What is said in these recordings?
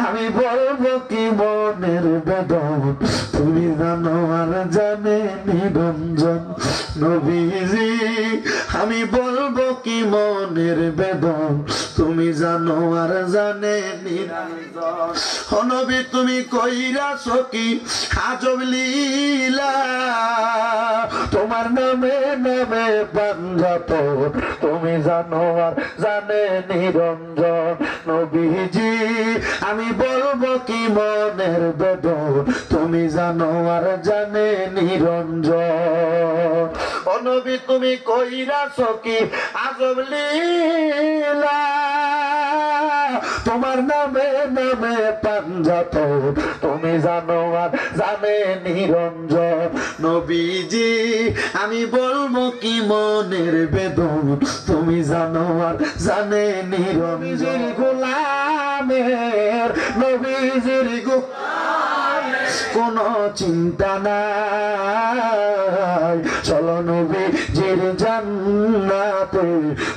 আমি বলবো কি মনের বেদন তুমি জানো আর জানে নিরঞ্জন নবীজি আমি বলবো কি মনের বেদন তুমি জানো আর জানে নিরঞ্জন ও নবী তুমি কইরাছো কি আজব লীলা তোমার নামে নামে পাঞ্জাত তুমি জানো আর জানে নিরঞ্জন নবীজি আমি বলবো কি মনের বেদন তুমি জানো আর জানে নিরঞ্জন ও নবী তুমি কইরাছো কি আজব লীলা তোমার নামে নামে পাঞ্জাত তুমি জানো আর জানে নিরঞ্জন নবীজি আমি বলবো কি মনের বেদন তুমি জানো আর জানে নিরঞ্জন গোলামের নবীজির কোনো চিন্তা নাই চলো নবীজির জান্নাতে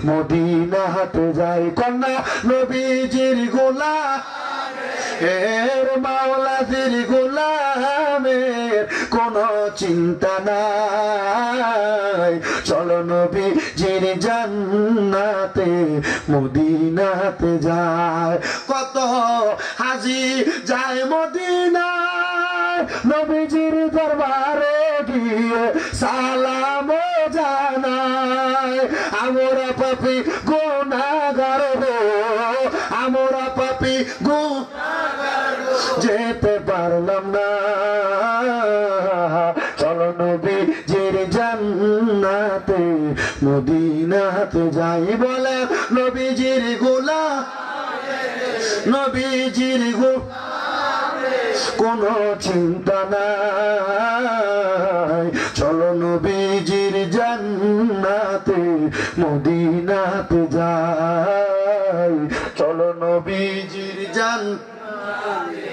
মদিনাতে যাই কন্যা নবীজির গোলামের মাওলাজির গোলামের কোনো চিন্তা নাই চলো নবীজির জান্নাতে মদিনাতে যায় কত হাজি যায় মদিনায় নবীজির দরবারে গিয়ে সালাম জানায় আমরা পাপী গুনাহগার গো আমরা পাপী গুনাহগার যেতে পারলাম না চলো নবীজির জান্নাতে মদিনাতে যাই বলে নবীজির গোলাম নবীজির কোনো চিন্তা নাই চলো নবীজির জান্নাতে মদিনাতে যাই চলো নবীজির জান্নাতে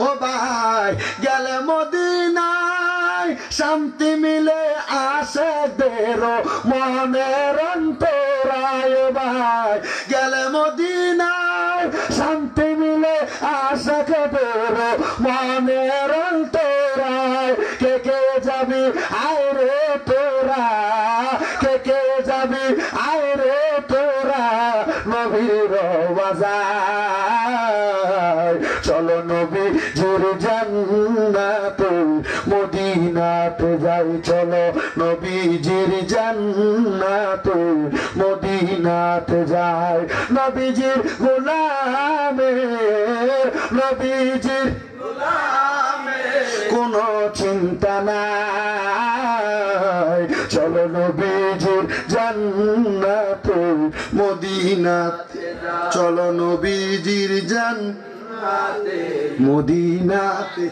ও ভাই গেলে মদিনায় শান্তি মিলে আসে দেরো মনের অন্তরায় ভাই গেলে মদিনায় শান্তি মিলে আসে দেরো মনের অন্তরায় কে কে যাবি আয় রে তোরা কে কে যাবি আয় রে তোরা নবীর বাজার চলো নবীজির জান্নাতে মদিনাতে যাই চলো নবীজির জান্নাতে মদিনাতে যাই নবীজির গোলামের নবীজির কোনো চিন্তা নাই চলো নবীজির জান্নাতে মদিনাতে চলো নবীজির জান্নাতে মদিনাতে